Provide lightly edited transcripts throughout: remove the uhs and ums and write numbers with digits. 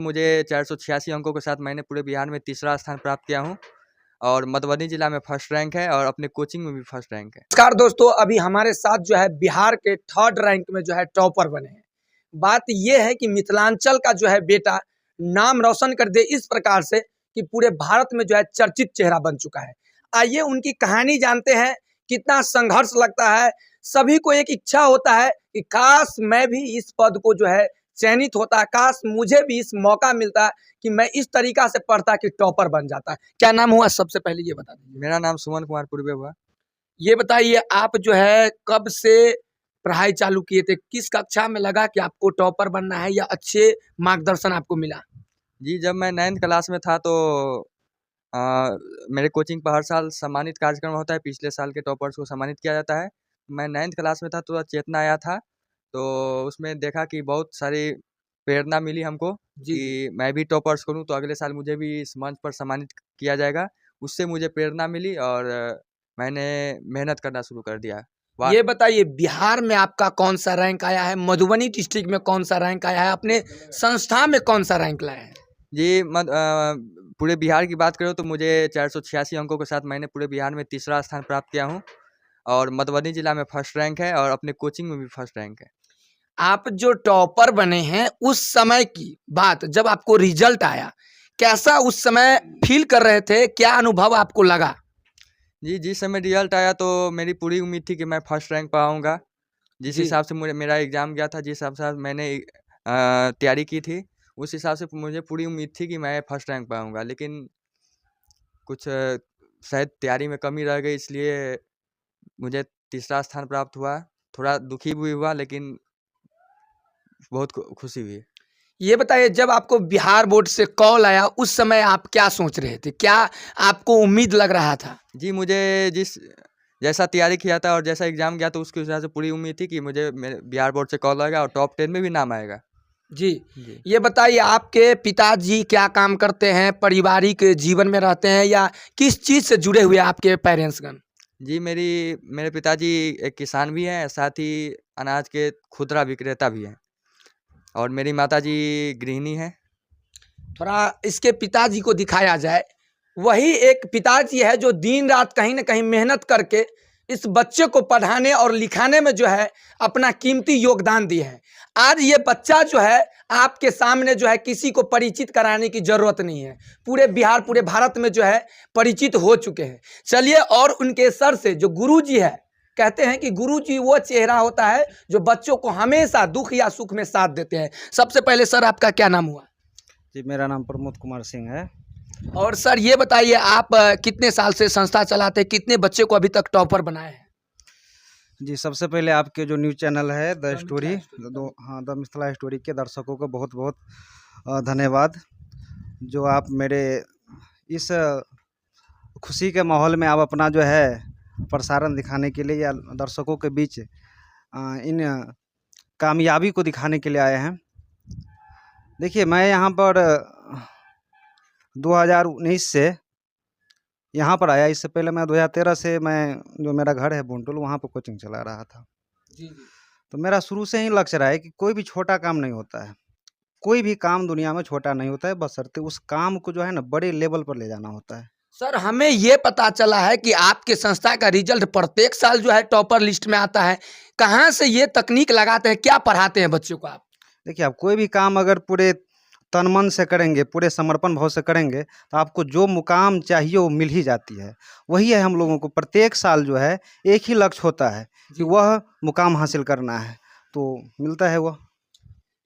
मुझे 486 अंकों के साथ मैंने पूरे बिहार में तीसरा स्थान प्राप्त किया हूँ और मधुबनी जिला में फर्स्ट रैंक है और अपने कोचिंग में भी फर्स्ट रैंक है। नमस्कार दोस्तों, अभी हमारे साथ जो है बिहार के थर्ड रैंक में जो है टॉपर बने हैं। बात यह है कि मिथिलांचल का जो है बेटा नाम रोशन कर दे इस प्रकार से कि पूरे भारत में जो है चर्चित चेहरा बन चुका है। आइए उनकी कहानी जानते हैं, कितना संघर्ष लगता है। सभी को एक इच्छा होता है कि काश मैं भी इस पद को जो है चयनित होता, काश मुझे भी इस मौका मिलता कि मैं इस तरीका से पढ़ता कि टॉपर बन जाता। क्या नाम हुआ, सबसे पहले ये बता दीजिए। मेरा नाम सुमन कुमार पूर्वे हुआ। ये बताइए, आप जो है कब से पढ़ाई चालू किए थे? किस कक्षा में लगा कि आपको टॉपर बनना है या अच्छे मार्गदर्शन आपको मिला? जी, जब मैं 9th क्लास में था तो मेरे कोचिंग पर हर साल सम्मानित कार्यक्रम होता है, पिछले साल के टॉपर्स को सम्मानित किया जाता है। मैं 9th क्लास में था तो चेतना आया था, तो उसमें देखा कि बहुत सारी प्रेरणा मिली हमको जी, कि मैं भी टॉपर्स करूं तो अगले साल मुझे भी इस मंच पर सम्मानित किया जाएगा। उससे मुझे प्रेरणा मिली और मैंने मेहनत करना शुरू कर दिया। ये बताइए, बिहार में आपका कौन सा रैंक आया है? मधुबनी डिस्ट्रिक्ट में कौन सा रैंक आया है? अपने संस्था में कौन सा रैंक लाए हैं? जी, पूरे बिहार की बात करो तो मुझे 486 अंकों के साथ मैंने पूरे बिहार में तीसरा स्थान प्राप्त किया हूँ और मधुबनी जिला में फर्स्ट रैंक है और अपने कोचिंग में भी फर्स्ट रैंक है। आप जो टॉपर बने हैं उस समय की बात, जब आपको रिजल्ट आया, कैसा उस समय फील कर रहे थे? क्या अनुभव आपको लगा? जी, जिस समय रिजल्ट आया तो मेरी पूरी उम्मीद थी कि मैं फर्स्ट रैंक पाऊँगा। जिस जी, हिसाब से मेरा एग्ज़ाम गया था, जिस हिसाब से मैंने तैयारी की थी, उस हिसाब से मुझे पूरी उम्मीद थी कि मैं फर्स्ट रैंक पाऊँगा। लेकिन कुछ शायद तैयारी में कमी रह गई, इसलिए मुझे तीसरा स्थान प्राप्त हुआ। थोड़ा दुखी भी हुआ लेकिन बहुत खुशी हुई। ये बताइए, जब आपको बिहार बोर्ड से कॉल आया उस समय आप क्या सोच रहे थे? क्या आपको उम्मीद लग रहा था? जी, मुझे जैसा तैयारी किया था और जैसा एग्ज़ाम गया तो उसके हिसाब से पूरी उम्मीद थी कि मुझे मेरे बिहार बोर्ड से कॉल आएगा और टॉप 10 में भी नाम आएगा। जी, जी। ये बताइए, आपके पिताजी क्या काम करते हैं? पारिवारिक जीवन में रहते हैं या किस चीज़ से जुड़े हुए हैं आपके पेरेंट्सगण? जी, मेरे पिताजी एक किसान भी हैं, साथ ही अनाज के खुदरा विक्रेता भी हैं और मेरी माताजी गृहिणी हैं। थोड़ा इसके पिताजी को दिखाया जाए। वही एक पिताजी है जो दिन रात कहीं न कहीं मेहनत करके इस बच्चे को पढ़ाने और लिखाने में जो है अपना कीमती योगदान दिए हैं। आज ये बच्चा जो है आपके सामने जो है किसी को परिचित कराने की ज़रूरत नहीं है। पूरे बिहार, पूरे भारत में जो है परिचित हो चुके हैं। चलिए, और उनके सर से जो गुरुजी है, कहते हैं कि गुरुजी वो चेहरा होता है जो बच्चों को हमेशा दुःख या सुख में साथ देते हैं। सबसे पहले सर, आपका क्या नाम हुआ? जी, मेरा नाम प्रमोद कुमार सिंह है। और सर ये बताइए, आप कितने साल से संस्था चलाते हैं? कितने बच्चे को अभी तक टॉपर बनाए हैं? जी, सबसे पहले आपके जो न्यूज़ चैनल है the story, the Mithila story के दर्शकों को बहुत-बहुत धन्यवाद। जो आप मेरे इस खुशी के माहौल में आप अपना जो है प्रसारण दिखाने के लिए या दर्शकों के बीच इन कामयाबी को दिखाने के लिए आए हैं। देखिए, मैं यहाँ पर 2019 से यहाँ पर आया। इससे पहले मैं 2013 से जो मेरा घर है बुंटुल, वहाँ पर कोचिंग चला रहा था। जी, जी। तो मेरा शुरू से ही लक्ष्य रहा है कि कोई भी छोटा काम नहीं होता है। कोई भी काम दुनिया में छोटा नहीं होता है, बशर्ते उस काम को जो है ना बड़े लेवल पर ले जाना होता है। सर, हमें ये पता चला है कि आपके संस्था का रिजल्ट प्रत्येक साल जो है टॉपर लिस्ट में आता है। कहाँ से ये तकनीक लगाते हैं? क्या पढ़ाते हैं बच्चों को आप? देखिए, आप कोई भी काम अगर पूरे तन मन से करेंगे, पूरे समर्पण भाव से करेंगे, तो आपको जो मुकाम चाहिए वो मिल ही जाती है। वही है हम लोगों को प्रत्येक साल जो है एक ही लक्ष्य होता है कि वह मुकाम हासिल करना है, तो मिलता है वह।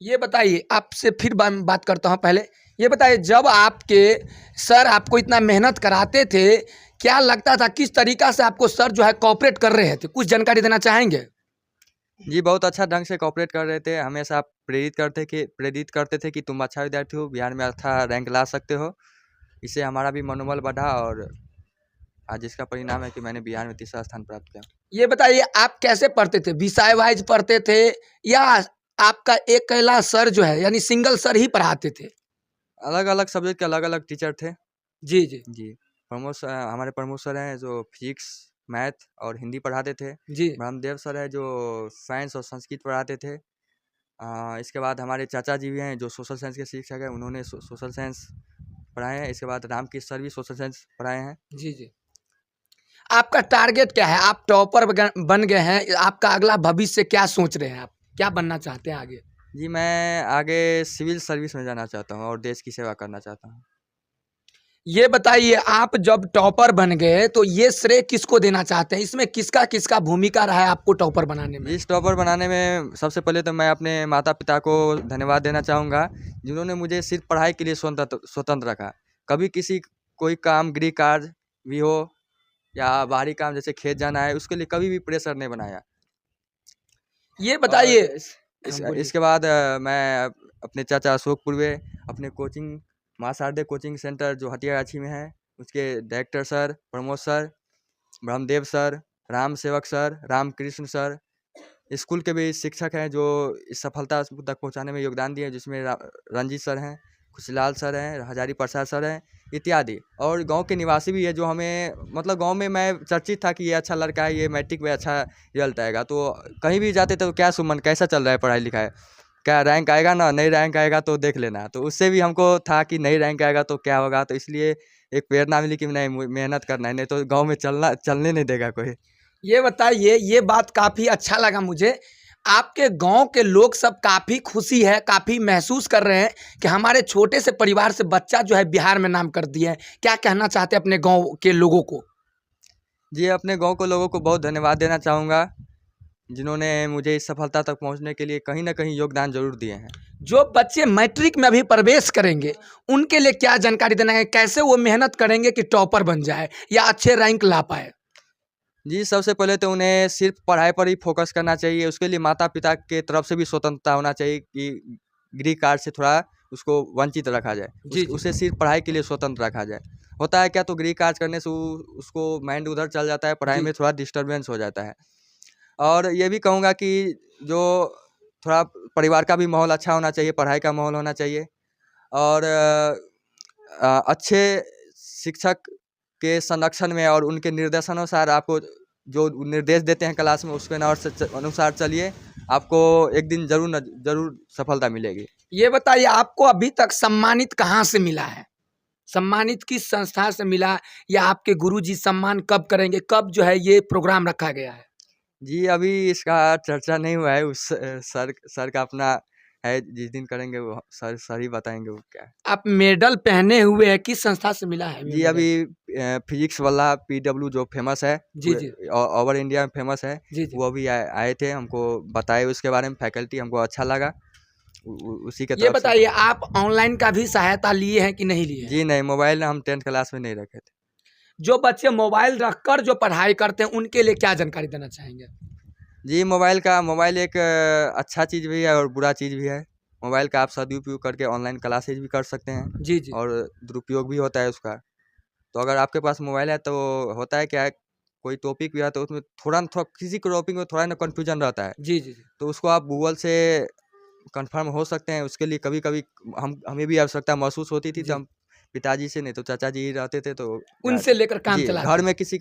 ये बताइए, आपसे फिर बात करता हूँ। पहले ये बताइए, जब आपके सर आपको इतना मेहनत कराते थे, क्या लगता था? किस तरीका से आपको सर जो है कोऑपरेट कर रहे थे? कुछ जानकारी देना चाहेंगे? जी, बहुत अच्छा ढंग से कोऑपरेट कर रहे थे। हमेशा प्रेरित करते थे कि तुम अच्छा विद्यार्थी हो, बिहार में अच्छा रैंक ला सकते हो। इससे हमारा भी मनोबल बढ़ा और आज इसका परिणाम है कि मैंने बिहार में तीसरा स्थान प्राप्त किया। ये बताइए, आप कैसे पढ़ते थे? विषय वाइज पढ़ते थे या आपका एक अकेला सर जो है यानी सिंगल सर ही पढ़ाते थे? अलग-अलग सब्जेक्ट के अलग-अलग टीचर थे। जी, जी। जी, हमारे प्रमोद सर हैं जो फिजिक्स, मैथ और हिंदी पढ़ाते थे। जी। ब्रह्मदेव सर हैं जो साइंस और संस्कृत पढ़ाते थे। इसके बाद हमारे चाचा जी भी हैं जो सोशल साइंस के शिक्षक हैं, उन्होंने सोशल साइंस पढ़ाए हैं। इसके बाद रामकृष्ण सर भी सोशल साइंस पढ़ाए हैं। जी जी। आपका टारगेट क्या है? आप टॉपर बन गए हैं, आपका अगला भविष्य क्या सोच रहे हैं? आप क्या बनना चाहते हैं आगे? जी, मैं आगे सिविल सर्विस में जाना चाहता हूँ और देश की सेवा करना चाहता हूँ। ये बताइए, आप जब टॉपर बन गए तो ये श्रेय किसको देना चाहते हैं? इसमें किसका किसका भूमिका रहा है आपको टॉपर बनाने में? इस टॉपर बनाने में सबसे पहले तो मैं अपने माता पिता को धन्यवाद देना चाहूँगा, जिन्होंने मुझे सिर्फ पढ़ाई के लिए स्वतंत्र रखा। कभी किसी कोई काम, गृह कार्य भी हो या बाहरी काम जैसे खेत जाना है, उसके लिए कभी भी प्रेशर नहीं बनाया। ये और बताइए। बोलिए। इसके बाद मैं अपने चाचा अशोक पूर्वे, अपने कोचिंग माँ शारदे कोचिंग सेंटर जो हटियागाछी में है, उसके director sir, Pramod sir, Brahmadev sir, Ram सेवक सर, रामकृष्ण सर, स्कूल के भी शिक्षक हैं जो इस सफलता तक पहुंचाने में योगदान दिए, जिसमें रंजीत सर हैं, खुशलाल सर हैं, हजारी प्रसाद सर हैं इत्यादि। और गांव के निवासी भी है जो हमें, मतलब गांव में मैं चर्चित था कि ये अच्छा लड़का है, ये मैट्रिक में अच्छा रिजल्ट आएगा, तो कहीं भी जाते तो क्या सुमन कैसा चल रहा है पढ़ाई लिखाई, क्या रैंक आएगा ना, नहीं रैंक आएगा तो देख लेना। तो उससे भी हमको था कि नहीं रैंक आएगा तो क्या होगा, तो इसलिए एक प्रेरणा मिली कि नहीं मेहनत करना है, नहीं तो गाँव में चलने नहीं देगा कोई। ये बताइए, ये बात काफ़ी अच्छा लगा मुझे। आपके गांव के लोग सब काफ़ी खुशी है, काफ़ी महसूस कर रहे हैं कि हमारे छोटे से परिवार से बच्चा जो है बिहार में नाम कर दिया है। क्या कहना चाहते हैं अपने गांव के लोगों को? जी, अपने गांव के लोगों को बहुत धन्यवाद देना चाहूँगा, जिन्होंने मुझे इस सफलता तक पहुंचने के लिए कहीं ना कहीं योगदान जरूर दिए हैं। जो बच्चे मैट्रिक में अभी प्रवेश करेंगे, उनके लिए क्या जानकारी देना है? कैसे वो मेहनत करेंगे कि टॉपर बन जाए या अच्छे रैंक ला पाए? जी, सबसे पहले तो उन्हें सिर्फ पढ़ाई पर ही फोकस करना चाहिए। उसके लिए माता पिता के तरफ से भी स्वतंत्रता होना चाहिए कि गृह कार्य से थोड़ा उसको वंचित रखा जाए। जी, जी। उसे सिर्फ पढ़ाई के लिए स्वतंत्र रखा जाए। होता है क्या, तो गृह कार्य करने से उसको माइंड उधर चल जाता है, पढ़ाई जी। में थोड़ा डिस्टर्बेंस हो जाता है। और ये भी कहूँगा कि जो थोड़ा परिवार का भी माहौल अच्छा होना चाहिए, पढ़ाई का माहौल होना चाहिए, और अच्छे शिक्षक के संरक्षण में और उनके निर्देशानुसार आपको जो निर्देश देते हैं क्लास में, उसके अनुसार चलिए, आपको एक दिन जरूर सफलता मिलेगी। ये बताइए, आपको अभी तक सम्मानित कहाँ से मिला है? सम्मानित किस संस्था से मिला, या आपके गुरुजी सम्मान कब करेंगे? कब जो है ये प्रोग्राम रखा गया है? जी, अभी इसका चर्चा नहीं हुआ है, उस सर का अपना है, जिस दिन करेंगे वो सर ही बताएंगे वो क्या है। आप मेडल पहने हुए हैं, किस संस्था से मिला है जी, मेडल? अभी फिजिक्स वाला PW जो फेमस है, जी, जी। ओवर इंडिया में फेमस है, जी, जी। वो अभी आए थे, हमको बताए उसके बारे में फैकल्टी, हमको अच्छा लगा, उसी के ये तरफ से। बताइए, आप ऑनलाइन का भी सहायता लिए हैं कि नहीं लिए हैं? जी नहीं, मोबाइल हम 10th क्लास में नहीं रखे थे। जो बच्चे मोबाइल रखकर जो पढ़ाई करते हैं, उनके लिए क्या जानकारी देना चाहेंगे? जी, मोबाइल एक अच्छा चीज़ भी है और बुरा चीज़ भी है। मोबाइल का आप सदुपयोग करके ऑनलाइन क्लासेज भी कर सकते हैं, जी, जी। और दुरुपयोग भी होता है उसका। तो अगर आपके पास मोबाइल है तो होता है क्या है, कोई टॉपिक भी है तो उसमें थोड़ा ना थोड़ा, किसी टॉपिक में थोड़ा ना कन्फ्यूजन रहता है, जी, जी, जी। तो उसको आप गूगल से कंफर्म हो सकते हैं। उसके लिए कभी-कभी हमें भी आवश्यकता महसूस होती थी, तो जी। हम पिताजी से, नहीं तो चाचा जी ही रहते थे, तो उनसे लेकर काम जी, चलाते घर थे। में किसी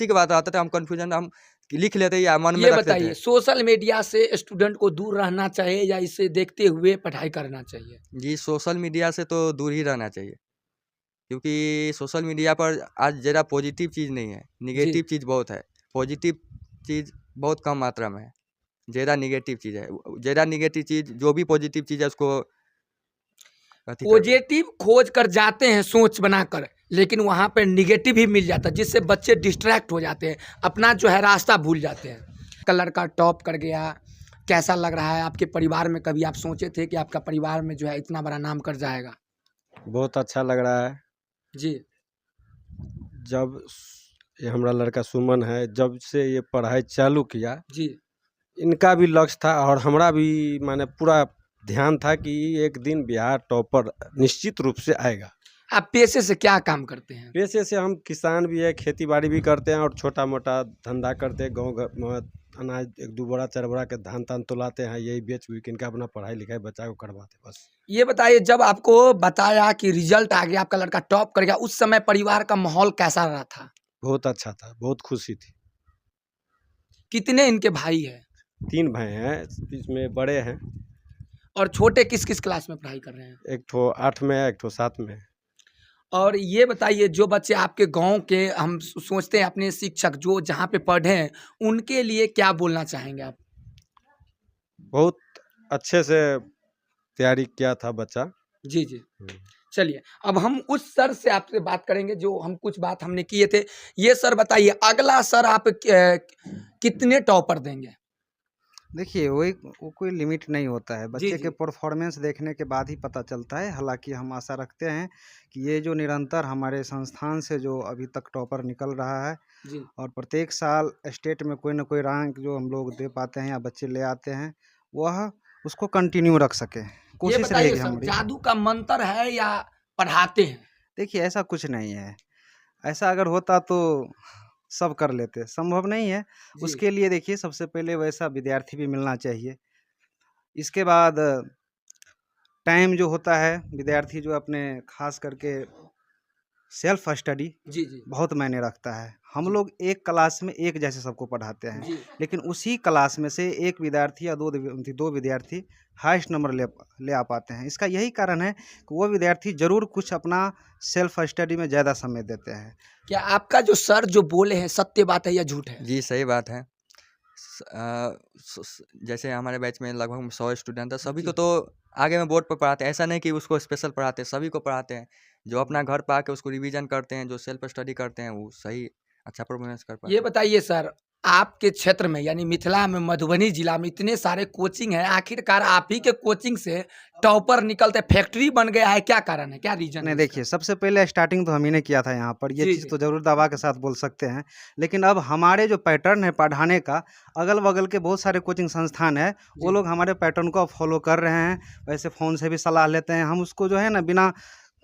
के बात आता था, हम कन्फ्यूजन हम लिख लेते या मन में ये रखते थे। बताइए, सोशल मीडिया से स्टूडेंट को दूर रहना चाहिए या इसे देखते हुए पढ़ाई करना चाहिए? जी, सोशल मीडिया से तो दूर ही रहना चाहिए, क्योंकि सोशल मीडिया पर आज ज़रा पॉजिटिव चीज़ नहीं है, जी। नेगेटिव चीज़ बहुत है। पॉजिटिव चीज़ बहुत कम मात्रा में है, ज़्यादा नेगेटिव चीज़ है। ज़्यादा नेगेटिव चीज़, जो भी पॉजिटिव चीज़ है उसको अथी कर पॉजिटिव खोज कर जाते हैं सोच बनाकर, लेकिन वहाँ पे निगेटिव ही मिल जाता है, जिससे बच्चे डिस्ट्रैक्ट हो जाते हैं, अपना जो है रास्ता भूल जाते हैं। का लड़का टॉप कर गया, कैसा लग रहा है? आपके परिवार में कभी आप सोचे थे कि आपका परिवार में जो है इतना बड़ा नाम कर जाएगा? बहुत अच्छा लग रहा है। जी। जब ये हमारा लड़का सुमन है, जब से ये पढ़ाई चालू किया, जी। इनका भी लक्ष्य था और हमारा भी माने पूरा ध्यान था कि एक दिन बिहार टॉपर निश्चित रूप से आएगा। आप पेशे से क्या काम करते हैं? पेशे से हम किसान भी है, खेती बाड़ी भी करते हैं और छोटा मोटा धंधा करते हैं। गाँव घर में अनाज 1-2 बोरा 4 बोरा के धान तुलाते हैं, यही बेच के इनका अपना पढ़ाई लिखाई बच्चा को करवाते बस। ये बताइए, जब आपको बताया कि रिजल्ट आ गया, आपका लड़का टॉप कर गया, उस समय परिवार का माहौल कैसा रहा था? बहुत अच्छा था, बहुत खुशी थी। कितने इनके भाई हैं? 3 भाई हैं, इसमें बड़े हैं। और छोटे किस किस क्लास में पढ़ाई कर रहे हैं? एक ठो 8 में है, एक ठो 7 में है। और ये बताइए, जो बच्चे आपके गांव के, हम सोचते हैं अपने शिक्षक जो जहाँ पे पढ़े हैं, उनके लिए क्या बोलना चाहेंगे आप? बहुत अच्छे से तैयारी किया था बच्चा। जी जी। हम्म। चलिए, अब हम उस सर से आपसे बात करेंगे जो हम कुछ बात हमने किए थे। ये सर बताइए, अगला सर आप कितने टॉपर देंगे? देखिए वो कोई लिमिट नहीं होता है, जी बच्चे के जी। परफॉर्मेंस देखने के बाद ही पता चलता है। हालांकि हम आशा रखते हैं कि ये जो निरंतर हमारे संस्थान से जो अभी तक टॉपर निकल रहा है जी। और प्रत्येक साल स्टेट में कोई ना कोई रैंक जो हम लोग दे पाते हैं या बच्चे ले आते हैं, वह उसको कंटिन्यू रख सके, ये कोशिश बताइए रहेगी सर, हमारी। जादू का मंत्र है या पढ़ाते हैं? देखिए ऐसा कुछ नहीं है, ऐसा अगर होता तो सब कर लेते, संभव नहीं है। जी। उसके लिए देखिए सबसे पहले वैसा विद्यार्थी भी मिलना चाहिए। इसके बाद टाइम जो होता है, विद्यार्थी जो अपने खास करके सेल्फ स्टडी जी जी। बहुत मायने रखता है। हम जी। लोग एक क्लास में एक जैसे सबको पढ़ाते हैं, जी। लेकिन उसी क्लास में से एक विद्यार्थी या दो विद्यार्थी हाईएस्ट नंबर ले आ पाते हैं। इसका यही कारण है कि वो विद्यार्थी ज़रूर कुछ अपना सेल्फ स्टडी में ज़्यादा समय देते हैं। क्या आपका जो सर जो बोले हैं सत्य बात है या झूठ है? जी सही बात है। जैसे हमारे बैच में लगभग 100 स्टूडेंट है, सभी जी। को तो आगे में बोर्ड पर पढ़ाते हैं। ऐसा नहीं कि उसको स्पेशल पढ़ाते हैं, सभी को पढ़ाते हैं। जो अपना घर पर आके उसको रिवीजन करते हैं, जो सेल्फ स्टडी करते हैं, वो सही अच्छा परफॉर्मेंस कर पाते ये हैं। बताइए सर, आपके क्षेत्र में यानी मिथिला में, मधुबनी जिला में इतने सारे कोचिंग है, आखिरकार आप ही के कोचिंग से टॉपर निकलते फैक्ट्री बन गया है, क्या कारण है, क्या रीजन है नहीं इसका? देखिए, सबसे पहले स्टार्टिंग तो हम ही ने किया था यहाँ पर, ये जी, चीज़ जी। तो ज़रूर दावा के साथ बोल सकते हैं। लेकिन अब हमारे जो पैटर्न है पढ़ाने का, अगल-बगल के बहुत सारे कोचिंग संस्थान है, वो जी। लोग हमारे पैटर्न को अब फॉलो कर रहे हैं। वैसे फ़ोन से भी सलाह लेते हैं, हम उसको जो है ना बिना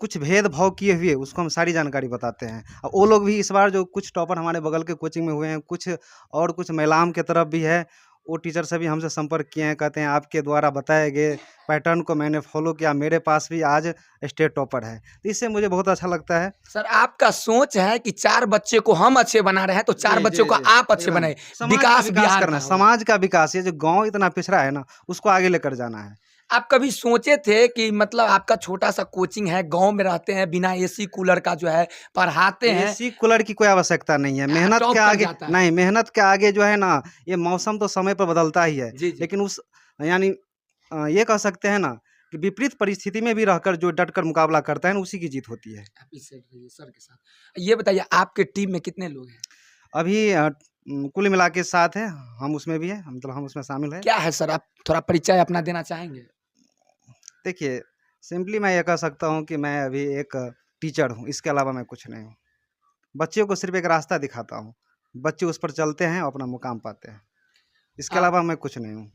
कुछ भेदभाव किए हुए उसको हम सारी जानकारी बताते हैं। अब वो लोग भी इस बार जो कुछ टॉपर हमारे बगल के कोचिंग में हुए हैं, कुछ मैलाम के तरफ भी है, वो टीचर से भी हमसे संपर्क किए हैं, कहते हैं आपके द्वारा बताए गए पैटर्न को मैंने फॉलो किया, मेरे पास भी आज स्टेट टॉपर है। तो इससे मुझे बहुत अच्छा लगता है। सर, आपका सोच है कि 4 बच्चे को हम अच्छे बना रहे हैं, तो 4 जी, बच्चों जी, को जी, आप अच्छे एकदम। बनाए। समाज का विकास विकास बिहार करना का है, होगा। समाज का विकास। ये जो गाँव इतना पिछड़ा है ना, उसको आगे लेकर जाना है। आप कभी सोचे थे कि मतलब आपका छोटा-सा कोचिंग है, गाँव में रहते हैं, बिना एसी कूलर का जो है पढ़ाते हैं, एसी कूलर की कोई आवश्यकता नहीं है। मेहनत टॉप के कर आगे जाता है। नहीं, मेहनत के आगे जो है ना, ये मौसम तो समय पर बदलता ही है। जी, जी। लेकिन उस यानी ये कह सकते हैं ना कि विपरीत परिस्थिति में भी रहकर जो डट कर मुकाबला करता है ना, उसी की जीत होती है। आप इस साइड रहिए सर के साथ। ये बताइए, आपके टीम में कितने लोग हैं? अभी कुल मिला के 7 है, हम उसमें भी हैं, मतलब हम उसमें शामिल हैं। क्या है सर, आप थोड़ा परिचय अपना देना चाहेंगे? देखिए, सिंपली मैं ये कह सकता हूँ कि मैं अभी एक टीचर हूँ, इसके अलावा मैं कुछ नहीं हूँ। बच्चों को सिर्फ़ एक रास्ता दिखाता हूँ, बच्चे उस पर चलते हैं और अपना मुकाम पाते हैं। इसके आप अलावा मैं कुछ नहीं हूँ।